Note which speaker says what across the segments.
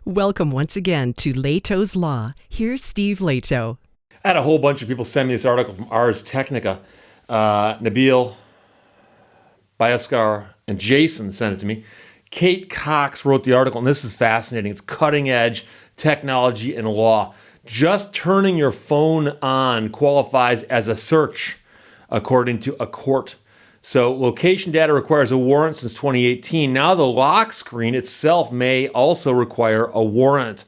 Speaker 1: Welcome once again to Lehto's Law. Here's Steve Lehto.
Speaker 2: I had a whole bunch of people send me this article from Ars Technica. Nabil, Bioskar, and Jason sent it to me. Kate Cox wrote the article, and this is fascinating. It's cutting edge technology and law. Just turning your phone on qualifies as a search, according to a court. So location data requires a warrant since 2018. Now the lock screen itself may also require a warrant.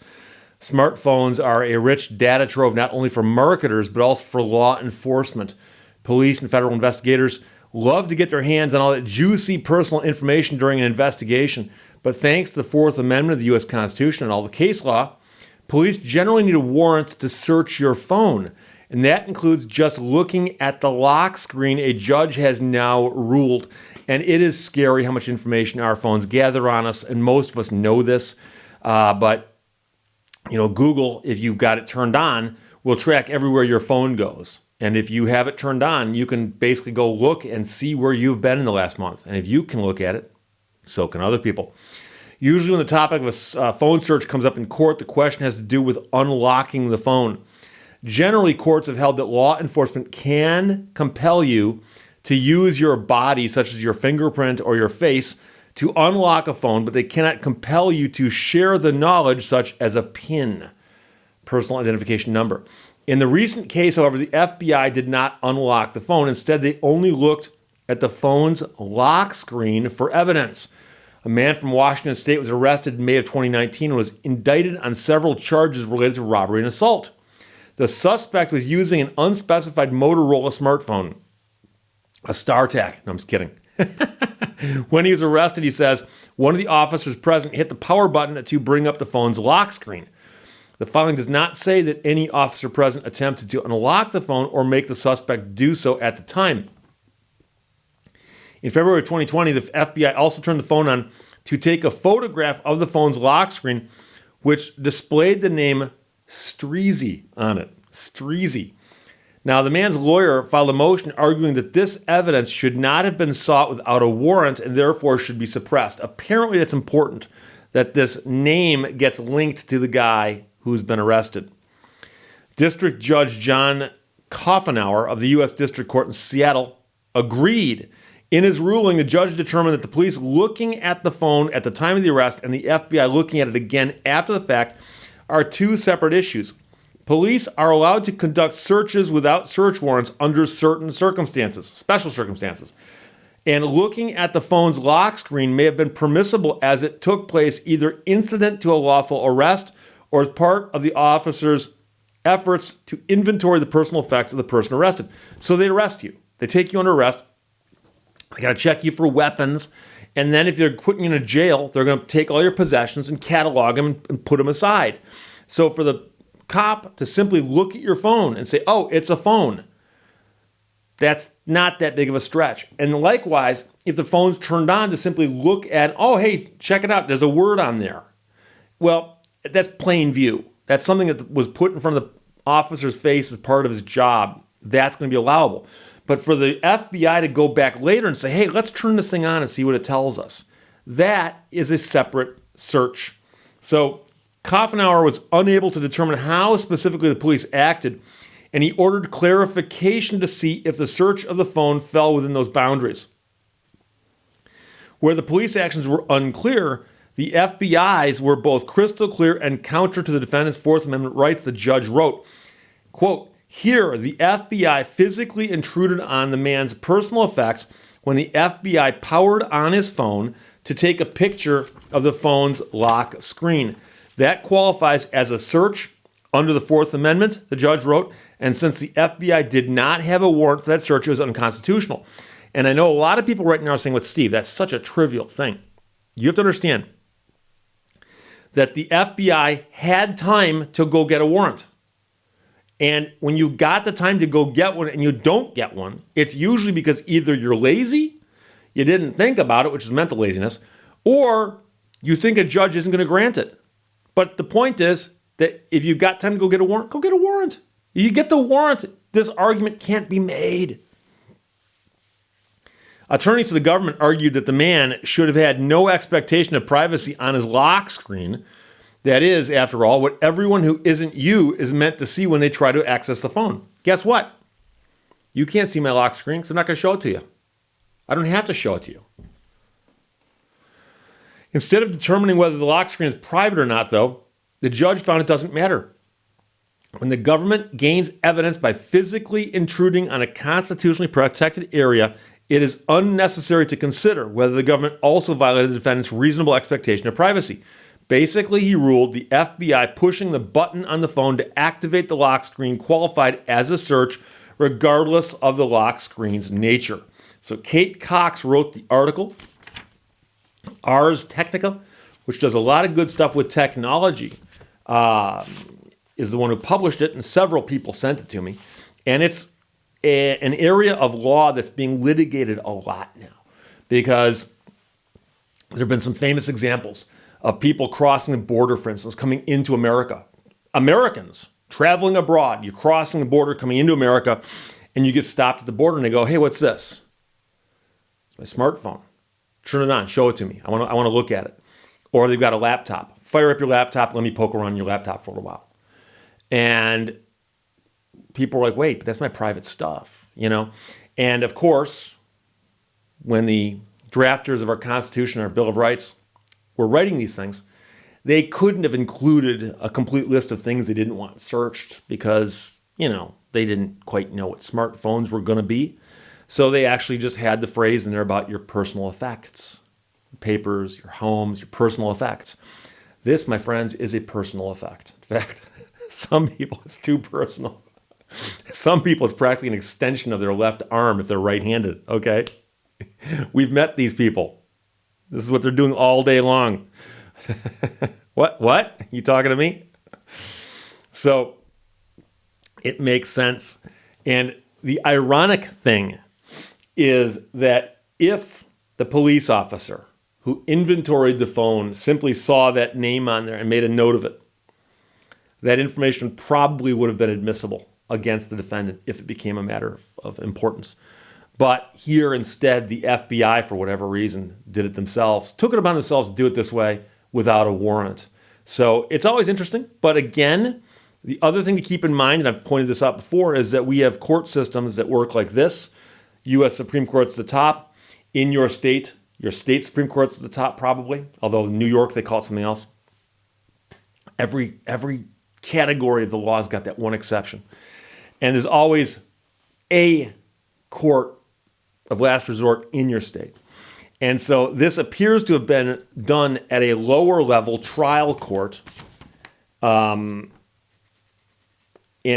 Speaker 2: Smartphones are a rich data trove not only for marketers, but also for law enforcement. Police and federal investigators love to get their hands on all that juicy personal information during an investigation. But thanks to the Fourth Amendment of the U.S. Constitution and all the case law, police generally need a warrant to search your phone. And that includes just looking at the lock screen, a judge has now ruled. And it is scary how much information our phones gather on us, and most of us know this. But Google, if you've got it turned on, will track everywhere your phone goes. And if you have it turned on, you can basically go look and see where you've been in the last month. And if you can look at it, so can other people. Usually when the topic of a phone search comes up in court, the question has to do with unlocking the phone. Generally, courts have held that law enforcement can compel you to use your body, such as your fingerprint or your face, to unlock a phone, but they cannot compel you to share the knowledge, such as a PIN, personal identification number. In the recent case, however, the FBI did not unlock the phone. Instead, they only looked at the phone's lock screen for evidence. A man from Washington State was arrested in May of 2019 and was indicted on several charges related to robbery and assault. The suspect was using an unspecified Motorola smartphone, a StarTAC. No, I'm just kidding. When he was arrested, he says, one of the officers present hit the power button to bring up the phone's lock screen. The filing does not say that any officer present attempted to unlock the phone or make the suspect do so at the time. In February of 2020, the FBI also turned the phone on to take a photograph of the phone's lock screen, which displayed the name Streezy on it. Streezy. Now, the man's lawyer filed a motion arguing that this evidence should not have been sought without a warrant and therefore should be suppressed. Apparently, it's important that this name gets linked to the guy who's been arrested. District Judge John Coffenauer of the U.S. District Court in Seattle agreed. In his ruling, the judge determined that the police looking at the phone at the time of the arrest and the FBI looking at it again after the fact are two separate issues. Police are allowed to conduct searches without search warrants under certain circumstances, special circumstances. And looking at the phone's lock screen may have been permissible as it took place either incident to a lawful arrest or as part of the officer's efforts to inventory the personal effects of the person arrested. So they arrest you. They take you under arrest. They got to check you for weapons. And then if they're putting you in a jail, they're going to take all your possessions and catalog them and put them aside. So for the cop to simply look at your phone and say, oh, it's a phone, that's not that big of a stretch. And likewise, if the phone's turned on, to simply look at, oh, hey, check it out, there's a word on there. Well, that's plain view. That's something that was put in front of the officer's face as part of his job. That's going to be allowable. But for the FBI to go back later and say, hey, let's turn this thing on and see what it tells us, that is a separate search. So Coffenauer was unable to determine how specifically the police acted, and he ordered clarification to see if the search of the phone fell within those boundaries. Where the police actions were unclear, the FBI's were both crystal clear and counter to the defendant's Fourth Amendment rights, the judge wrote. Quote, here, the FBI physically intruded on the man's personal effects when the FBI powered on his phone to take a picture of the phone's lock screen. That qualifies as a search under the Fourth Amendment, the judge wrote, and since the FBI did not have a warrant for that search, it was unconstitutional. And I know a lot of people right now are saying, well, Steve, that's such a trivial thing. You have to understand that the FBI had time to go get a warrant. And when you got the time to go get one and you don't get one, it's usually because either you're lazy, you didn't think about it, which is mental laziness, or you think a judge isn't going to grant it. But the point is that if you've got time to go get a warrant, go get a warrant. You get the warrant, this argument can't be made. Attorneys for the government argued that the man should have had no expectation of privacy on his lock screen That is, after all, what everyone who isn't you is meant to see when they try to access the phone. Guess what? You can't see my lock screen because I'm not going to show it to you. I don't have to show it to you. Instead of determining whether the lock screen is private or not, though, the judge found it doesn't matter. When the government gains evidence by physically intruding on a constitutionally protected area, it is unnecessary to consider whether the government also violated the defendant's reasonable expectation of privacy. Basically, he ruled the FBI pushing the button on the phone to activate the lock screen qualified as a search, regardless of the lock screen's nature. So Kate Cox wrote the article. Ars Technica, which does a lot of good stuff with technology, is the one who published it, and several people sent it to me. And it's an area of law that's being litigated a lot now because there have been some famous examples of people crossing the border, for instance, coming into America. Americans traveling abroad, you're crossing the border, coming into America, and you get stopped at the border and they go, hey, what's this? It's my smartphone. Turn it on, show it to me. I want to look at it. Or they've got a laptop. Fire up your laptop, let me poke around your laptop for a little while. And people are like, wait, but that's my private stuff, you know? And of course, when the drafters of our Constitution, our Bill of Rights, were writing these things, they couldn't have included a complete list of things they didn't want searched because, you know, they didn't quite know what smartphones were going to be. So they actually just had the phrase in there about your personal effects, your papers, your homes, your personal effects. This, my friends, is a personal effect. In fact, some people, it's too personal. Some people, it's practically an extension of their left arm if they're right-handed, okay? We've met these people. This is what they're doing all day long. What? You talking to me? So it makes sense. And the ironic thing is that if the police officer who inventoried the phone simply saw that name on there and made a note of it, that information probably would have been admissible against the defendant if it became a matter of importance. But here instead, the FBI, for whatever reason, did it themselves, took it upon themselves to do it this way without a warrant. So it's always interesting. But again, the other thing to keep in mind, and I've pointed this out before, is that we have court systems that work like this. U.S. Supreme Court's the top. In your state Supreme Court's the top probably, although in New York they call it something else. Every category of the law's got that one exception. And there's always a court of last resort in your state. And so this appears to have been done at a lower level trial court. And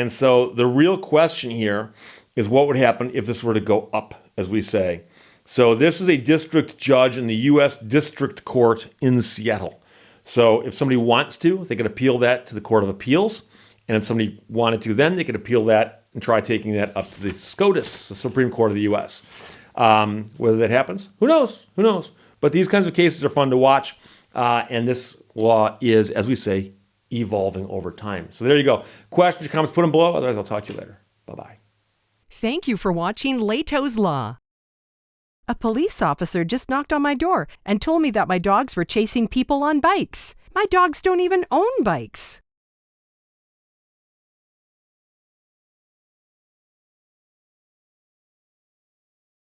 Speaker 2: so the real question here is what would happen if this were to go up, as we say. So this is a district judge in the U.S. District Court in Seattle. So if somebody wants to, they could appeal that to the Court of Appeals. And if somebody wanted to, then they could appeal that and try taking that up to the SCOTUS, the Supreme Court of the U.S. Whether that happens, who knows? Who knows? But these kinds of cases are fun to watch. And this law is, as we say, evolving over time. So there you go. Questions, comments, put them below. Otherwise, I'll talk to you later. Bye-bye.
Speaker 1: Thank you for watching Lehto's Law. A police officer just knocked on my door and told me that my dogs were chasing people on bikes. My dogs don't even own bikes.